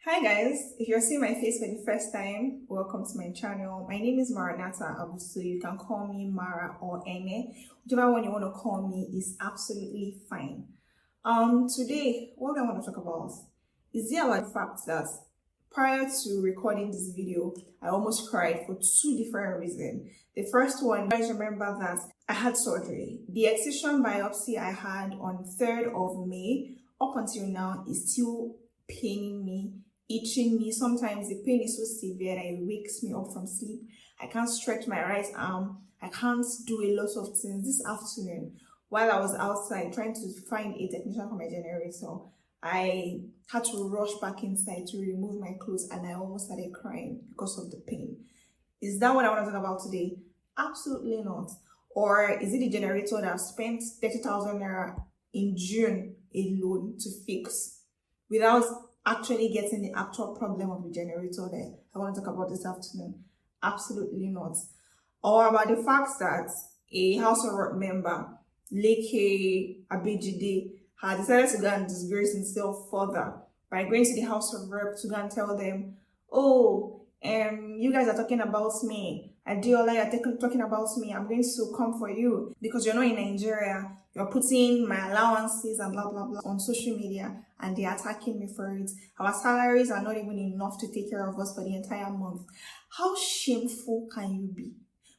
Hi guys, if you're seeing my face for the first time, welcome to my channel. My name is Maranatha Abutu. You can call me Mara or Ene. Whichever one you want to call me is absolutely fine. Today, what I want to talk about is about the fact that prior to recording this video, I almost cried for two different reasons. The first one, you guys remember that I had surgery. The excision biopsy I had on 3rd of May up until now is still paining me, itching me. Sometimes the pain is so severe that it wakes me up from sleep. I can't stretch my right arm. I can't do a lot of things. This afternoon, while I was outside trying to find a technician for my generator, I had to rush back inside to remove my clothes and I almost started crying because of the pain. Is that what I want to talk about today? Absolutely not. Or is it the generator that I've spent 30,000 naira in June alone to fix without actually getting the actual problem of the generator that I want to talk about this afternoon? Absolutely not. Or about the fact that a House of Rep member, Leke Abejide, had decided to go and disgrace himself further by going to the House of Rep to go and tell them, oh, you guys are talking about me. Adiola, you're talking about me. I'm going to come for you because you're not in Nigeria. You're putting my allowances and blah, blah, blah on social media and they're attacking me for it. Our salaries are not even enough to take care of us for the entire month. How shameful can you be?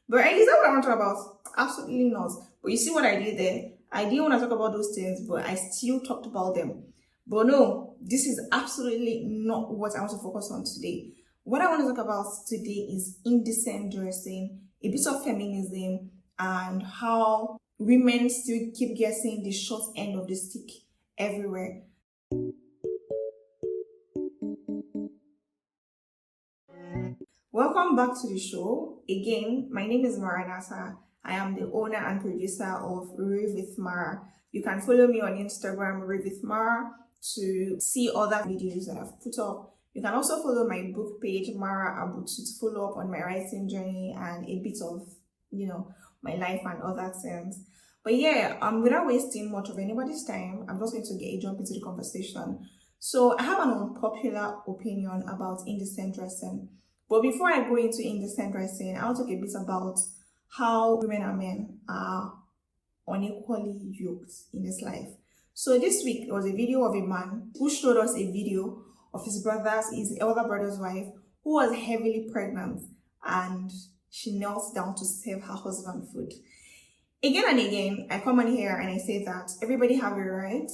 But is that what I want to talk about? Absolutely not. But you see what I did there? I didn't want to talk about those things, but I still talked about them. But no, this is absolutely not what I want to focus on today. What I want to talk about today is indecent dressing, a bit of feminism, and how women still keep getting the short end of the stick everywhere. Welcome back to the show. Again, my name is Maranatha. I am the owner and producer of Rave with Mara. You can follow me on Instagram, Rave with Mara, to see other videos that I've put up. You can also follow my book page, Mara Abutu, to follow up on my writing journey and a bit of, my life and other things. But yeah, without wasting much of anybody's time, I'm just going to jump into the conversation. So I have an unpopular opinion about indecent dressing. But before I go into indecent dressing, I'll talk a bit about how women and men are unequally yoked in this life. So this week, there was a video of a man who showed us a video of his elder brother's wife, who was heavily pregnant and she knelt down to serve her husband food. Again and again, I come on here and I say that everybody have a right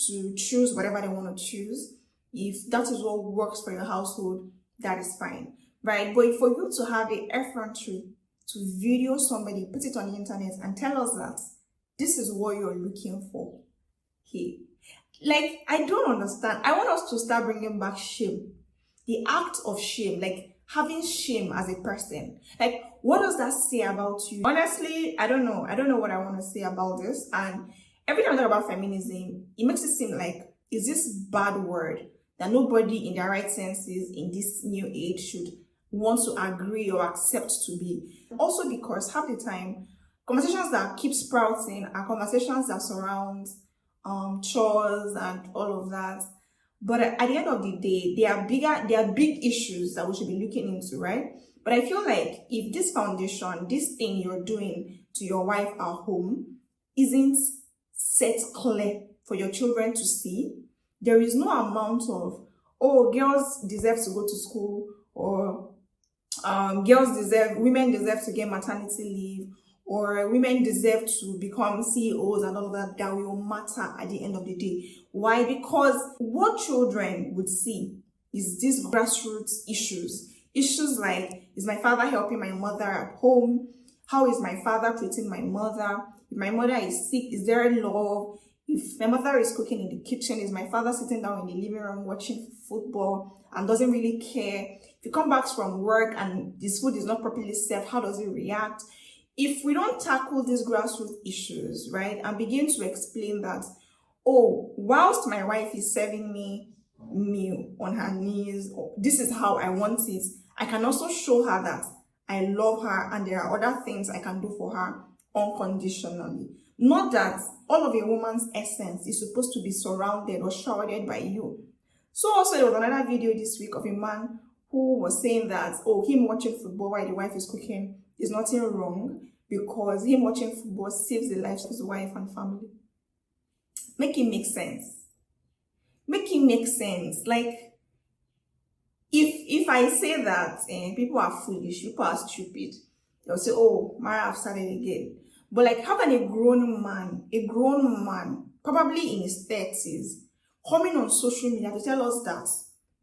to choose whatever they want to choose. If that is what works for your household, that is fine, right? But for you to have the effrontery to video somebody, put it on the internet and tell us that this is what you're looking for, hey, like, I don't understand. I want us to start bringing back shame, the act of shame, like having shame as a person. Like, what does that say about you? Honestly, I don't know. I don't know what I want to say about this. And every time I talk about feminism, it makes it seem like, is this bad word that nobody in their right senses in this new age should want to agree or accept to be. Also because half the time, conversations that keep sprouting are conversations that surround chores and all of that. But at the end of the day, there are big issues that we should be looking into, right? But I feel like if this foundation, this thing you're doing to your wife at home isn't set clear for your children to see, there is no amount of, oh, girls deserve to go to school, or women deserve to get maternity leave, or women deserve to become CEOs and all of that, that will matter at the end of the day. Why? Because what children would see is these grassroots issues. Issues like, is my father helping my mother at home? How is my father treating my mother? If my mother is sick, is there love? If my mother is cooking in the kitchen, is my father sitting down in the living room watching football and doesn't really care? If he comes back from work and this food is not properly served, how does he react? If we don't tackle these grassroots issues, right, and begin to explain that, oh, whilst my wife is serving me meal on her knees, this is how I want it, I can also show her that I love her and there are other things I can do for her unconditionally. Not that all of a woman's essence is supposed to be surrounded or shrouded by you. So also there was another video this week of a man who was saying that, oh, him watching football while the wife is cooking is nothing wrong because him watching football saves the lives of his wife and family. Make it make sense. Make it make sense. Like, if I say that people are foolish, people are stupid, they'll say, oh, Mara, I've started again. But like, how can a grown man, probably in his 30s, coming on social media to tell us that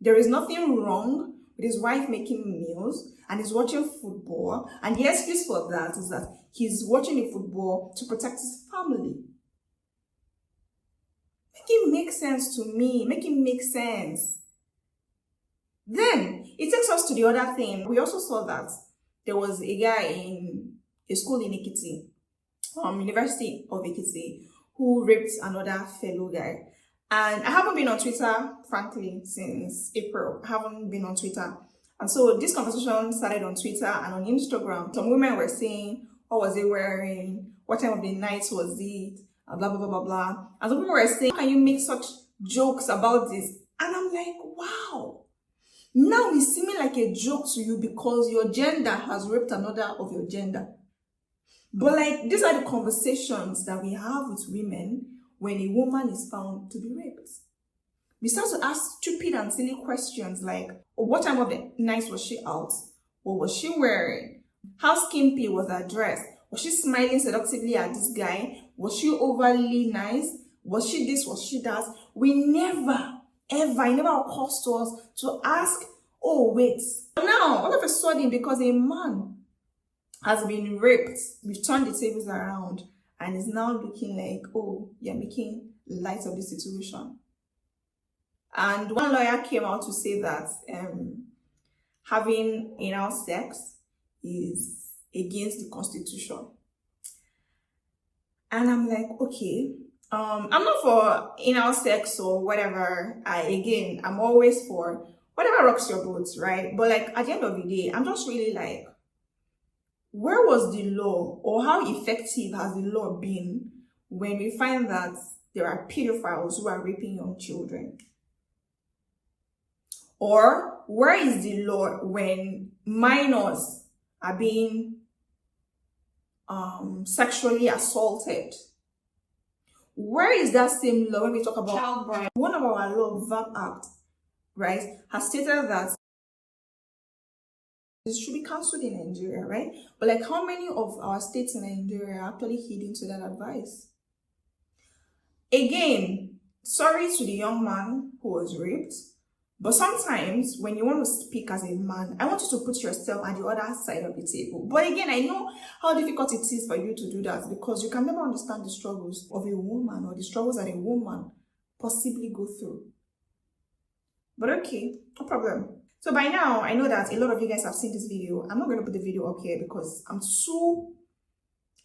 there is nothing wrong with his wife making meals and he's watching football, and the excuse for that is that he's watching the football to protect his family? Make it make sense to me. Make it make sense. Then it takes us to the other thing. We also saw that there was a guy in a school in Ekiti, University of Ekiti, who raped another fellow guy. And I haven't been on Twitter, frankly, since April. I haven't been on Twitter. And so this conversation started on Twitter and on Instagram. Some women were saying, what was he wearing? What time of the night was it? And blah, blah, blah, blah, blah. And some people were saying, how can you make such jokes about this? And I'm like, wow. Now it's seeming like a joke to you because your gender has raped another of your gender. But like, these are the conversations that we have with women when a woman is found to be raped. We start to ask stupid and silly questions like, oh, what time of the night was she out? What was she wearing? How skimpy was her dress? Was she smiling seductively at this guy? Was she overly nice? Was she this? Was she that? We never, ever, it never occurs to us to ask, oh, wait. Now, all of a sudden, because a man has been raped, we've turned the tables around and is now looking like, oh, you're making light of the situation. And one lawyer came out to say that having anal sex is against the Constitution. And I'm like, okay, I'm not for anal sex or whatever. I'm always for whatever rocks your boat, right? But like, at the end of the day, I'm just really like, where was the law, or how effective has the law been when we find that there are pedophiles who are raping young children? Or where is the law when minors are being sexually assaulted? Where is that same law when we talk about childbirth? One of our law, VAP Act, right, has stated that this should be cancelled in Nigeria, right? But like, how many of our states in Nigeria are actually heeding to that advice? Again, sorry to the young man who was raped, but sometimes when you want to speak as a man, I want you to put yourself at the other side of the table. But again, I know how difficult it is for you to do that because you can never understand the struggles of a woman or the struggles that a woman possibly go through. But okay, no problem. So by now, I know that a lot of you guys have seen this video. I'm not going to put the video up here because I'm so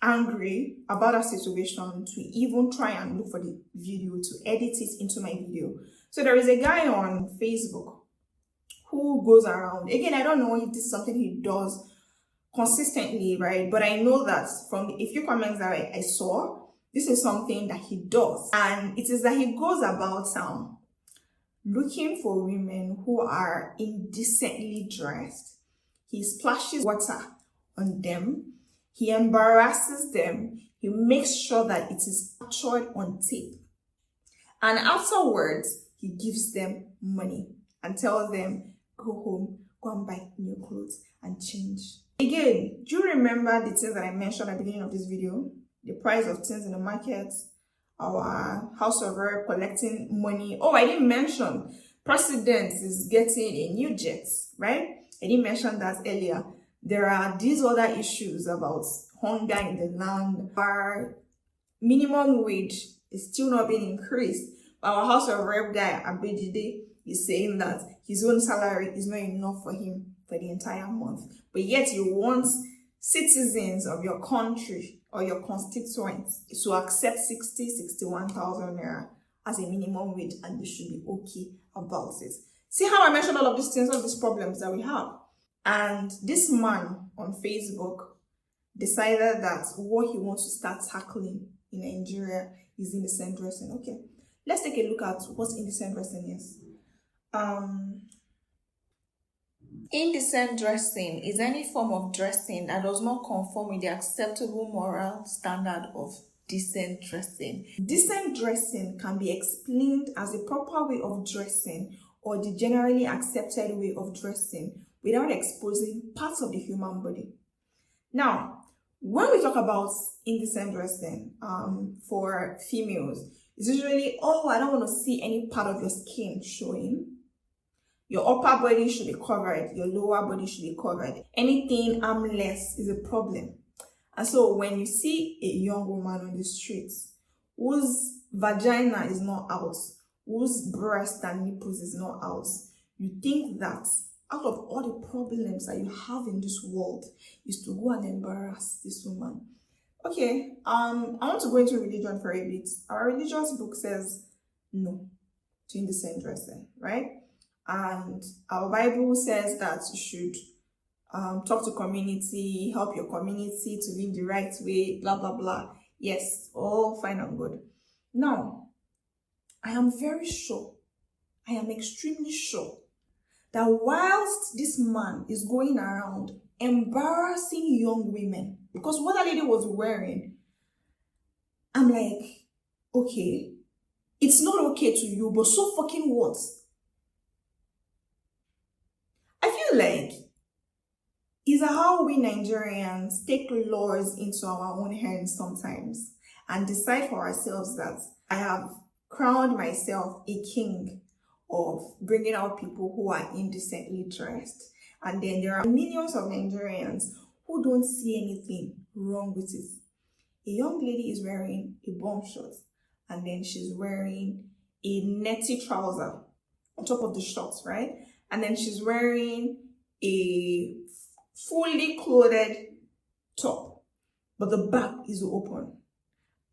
angry about that situation to even try and look for the video to edit it into my video. So there is a guy on Facebook who goes around. Again, I don't know if this is something he does consistently, right? But I know that from a few comments that I saw, this is something that he does. And it is that he goes about looking for women who are indecently dressed. He splashes water on them. He embarrasses them. He makes sure that it is captured on tape. And afterwards, he gives them money and tells them, go home, go and buy new clothes and change. Again, do you remember the things that I mentioned at the beginning of this video? The price of things in the market, our house of rep collecting money. Oh, I didn't mention President is getting a new jet, right? I didn't mention that earlier. There are these other issues about hunger in the land. Our minimum wage is still not being increased. Our house of rep guy, Abuja, is saying that his own salary is not enough for him for the entire month. But yet you want citizens of your country or your constituents to accept 61,000 naira as a minimum wage, and they should be okay about it. See how I mentioned all of these things, all these problems that we have. And this man on Facebook decided that what he wants to start tackling in Nigeria is indecent dressing. Okay, let's take a look at what indecent dressing is. Indecent dressing is any form of dressing that does not conform with the acceptable moral standard of decent dressing. Decent dressing can be explained as a proper way of dressing or the generally accepted way of dressing without exposing parts of the human body. Now, when we talk about indecent dressing for females, it's usually, oh, I don't want to see any part of your skin showing. Your upper body should be covered. Your lower body should be covered. Anything armless is a problem. And so when you see a young woman on the streets whose vagina is not out, whose breast and nipples is not out, you think that out of all the problems that you have in this world is to go and embarrass this woman. Okay, I want to go into religion for a bit. Our religious book says no to indecent dressing, right? And our Bible says that you should talk to community, help your community to live the right way, blah, blah, blah. Yes, all fine and good. Now, I am very sure, I am extremely sure that whilst this man is going around embarrassing young women, because what that lady was wearing, I'm like, okay, it's not okay to you, but so fucking what? I feel like is how we Nigerians take laws into our own hands sometimes and decide for ourselves that I have crowned myself a king of bringing out people who are indecently dressed. And then there are millions of Nigerians who don't see anything wrong with it. A young lady is wearing a bomb short and then she's wearing a netty trouser on top of the shorts, right? And then she's wearing a fully clothed top, but the back is open.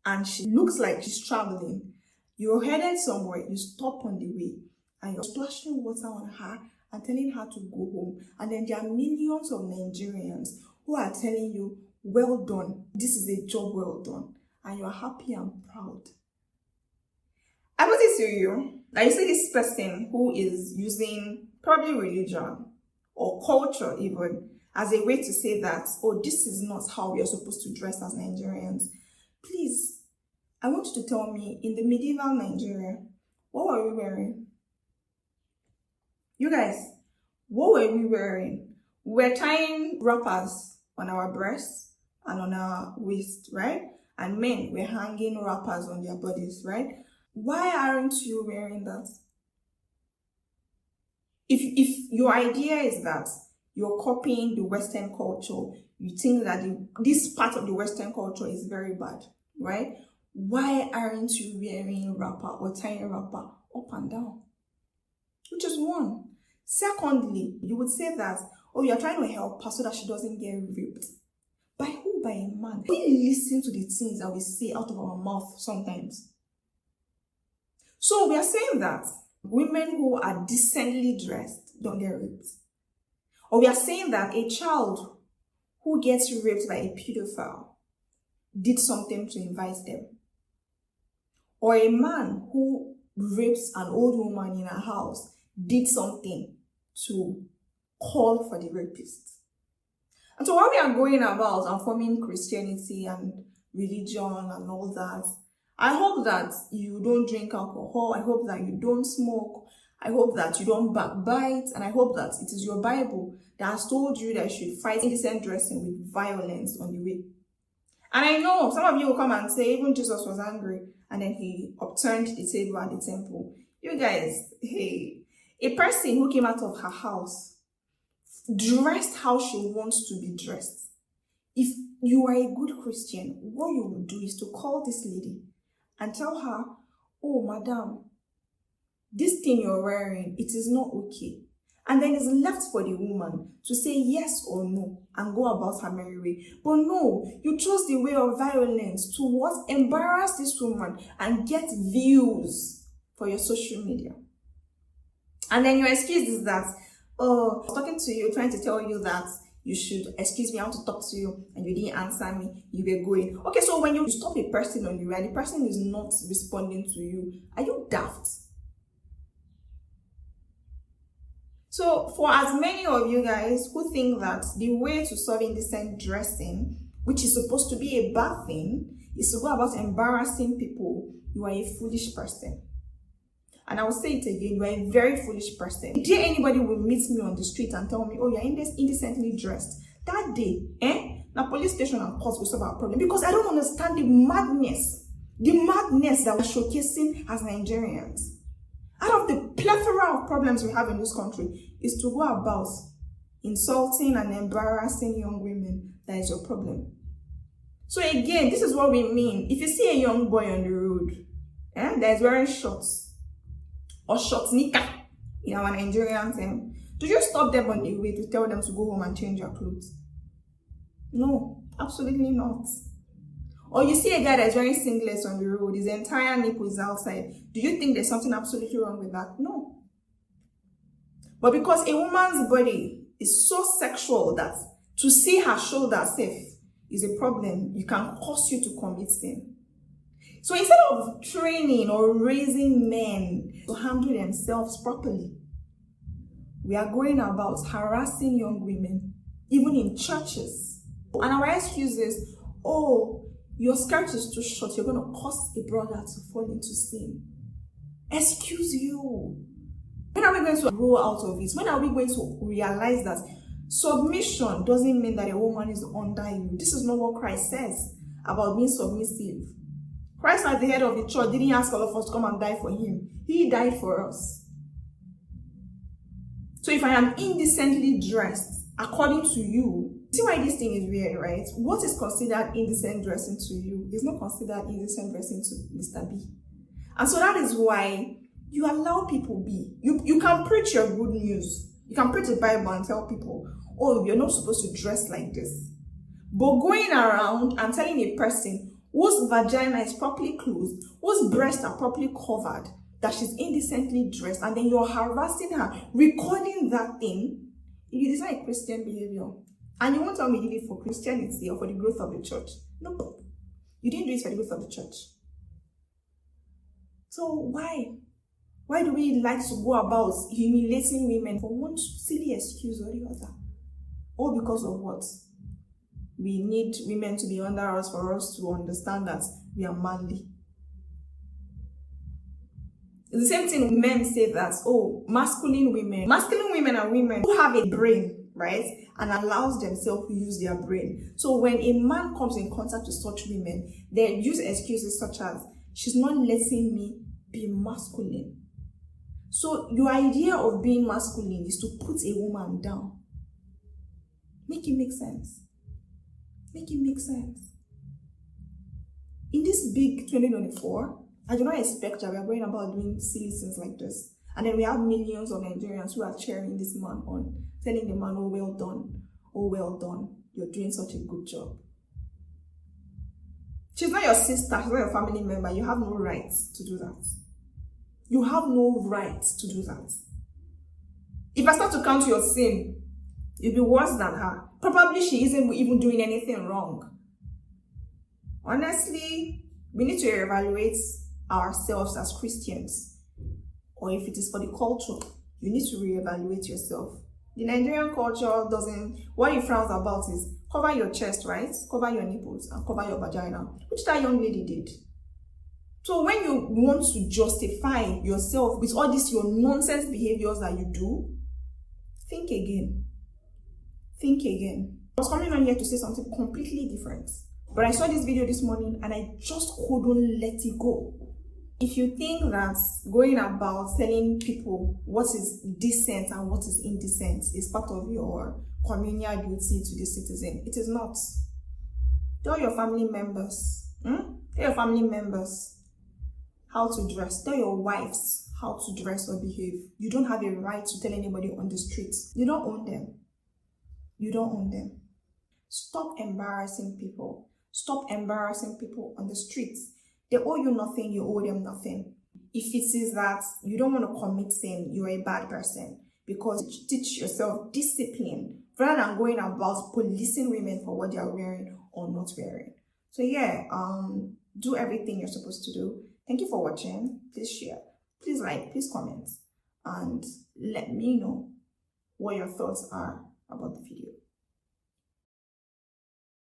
And she looks like she's traveling. You're headed somewhere, you stop on the way, and you're splashing water on her and telling her to go home. And then there are millions of Nigerians who are telling you, well done, this is a job well done. And you're happy and proud. I put it to you, that you see this person who is using probably religion or culture even as a way to say that, oh, this is not how we are supposed to dress as Nigerians. Please, I want you to tell me, in the medieval Nigeria, what were we wearing? You guys, what were we wearing? We were tying wrappers on our breasts and on our waist, right? And men were hanging wrappers on their bodies, right? Why aren't you wearing that? If your idea is that you're copying the Western culture, you think that this part of the Western culture is very bad, right? Why aren't you wearing a wrapper or tying a wrapper up and down? Which is one. Secondly, you would say that, oh, you're trying to help her so that she doesn't get raped. By who? By a man. We listen to the things that we say out of our mouth sometimes. So we are saying that women who are decently dressed don't get raped. Or we are saying that a child who gets raped by a pedophile did something to invite them. Or a man who rapes an old woman in a house did something to call for the rapist. And so while we are going about and forming Christianity and religion and all that, I hope that you don't drink alcohol. I hope that you don't smoke. I hope that you don't backbite. And I hope that it is your Bible that has told you that you should fight indecent dressing with violence on the way. And I know some of you will come and say, even Jesus was angry and then he upturned the table at the temple. You guys, hey, a person who came out of her house, dressed how she wants to be dressed. If you are a good Christian, what you will do is to call this lady and tell her, oh, madam, this thing you're wearing, it is not okay. And then it's left for the woman to say yes or no and go about her merry way. But no, you chose the way of violence to what? Embarrass this woman and get views for your social media. And then your excuse is that, oh, I was talking to you, trying to tell you that you should excuse me, I want to talk to you, and you didn't answer me, you were going. Okay, so when you stop a person on the way and the person is not responding to you, are you daft? So for as many of you guys who think that the way to solve indecent dressing, which is supposed to be a bad thing, is to go about embarrassing people, you are a foolish person. And I will say it again, you are a very foolish person. Dare anybody will meet me on the street and tell me, oh, you're indecently dressed. That day, now police station and court will solve our problem, because I don't understand the madness that we're showcasing as Nigerians. Out of the plethora of problems we have in this country, is to go about insulting and embarrassing young women. That is your problem. So again, this is what we mean. If you see a young boy on the road that is wearing shorts or short knicker in our Nigerian term, do you stop them on the way to tell them to go home and change their clothes? No, absolutely not. Or you see a guy that's wearing singlets on the road, his entire nipple is outside. Do you think there's something absolutely wrong with that? No. But because a woman's body is so sexual that to see her shoulder safe is a problem, it can cause you to commit sin. So instead of training or raising men to handle themselves properly, we are going about harassing young women, even in churches. And our excuse is, oh, your skirt is too short, you're going to cause a brother to fall into sin. Excuse you. When are we going to grow out of it? When are we going to realize that submission doesn't mean that a woman is under you? This is not what Christ says about being submissive. Christ, as the head of the church, didn't ask all of us to come and die for him. He died for us. So if I am indecently dressed, according to you, see why this thing is weird, right? What is considered indecent dressing to you is not considered indecent dressing to Mr. B. And so that is why you allow people be. You can preach your good news. You can preach the Bible and tell people, oh, you're not supposed to dress like this. But going around and telling a person whose vagina is properly closed, whose breasts are properly covered, that she's indecently dressed, and then you're harassing her, recording that thing, it is not a Christian behavior. And you won't tell me you did it for Christianity or for the growth of the church. No, you didn't do it for the growth of the church. So why? Why do we like to go about humiliating women for one silly excuse or the other? All because of what? We need women to be under us for us to understand that we are manly. It's the same thing men say that, oh, masculine women are women who have a brain, right? And allows themselves to use their brain. So when a man comes in contact with such women, they use excuses such as, she's not letting me be masculine. So your idea of being masculine is to put a woman down. Make it make sense. Make it make sense. In this big 2024, I do not expect that we are going about doing silly things like this. And then we have millions of Nigerians who are cheering this man on, telling the man, oh, well done, you're doing such a good job. She's not your sister, she's not your family member. You have no right to do that. You have no right to do that. If I start to count your sin, it'll be worse than her. Probably she isn't even doing anything wrong. Honestly, we need to evaluate ourselves as Christians. Or if it is for the culture, you need to reevaluate yourself. The Nigerian culture what it frowns about is cover your chest, right? Cover your nipples and cover your vagina, which that young lady did. So when you want to justify yourself with all these your nonsense behaviors that you do, think again. Think again. I was coming on here to say something completely different, but I saw this video this morning and I just couldn't let it go. If you think that going about telling people what is decent and what is indecent is part of your communal duty to the citizen, it is not. Tell your family members. Tell your family members how to dress. Tell your wives how to dress or behave. You don't have a right to tell anybody on the streets. You don't own them. You don't own them. Stop embarrassing people. Stop embarrassing people on the streets. They owe you nothing, you owe them nothing. If it is that you don't want to commit sin, you're a bad person, because you teach yourself discipline rather than going about policing women for what they are wearing or not wearing. So yeah, do everything you're supposed to do. Thank you for watching. Please share, please like, please comment, and let me know what your thoughts are about the video.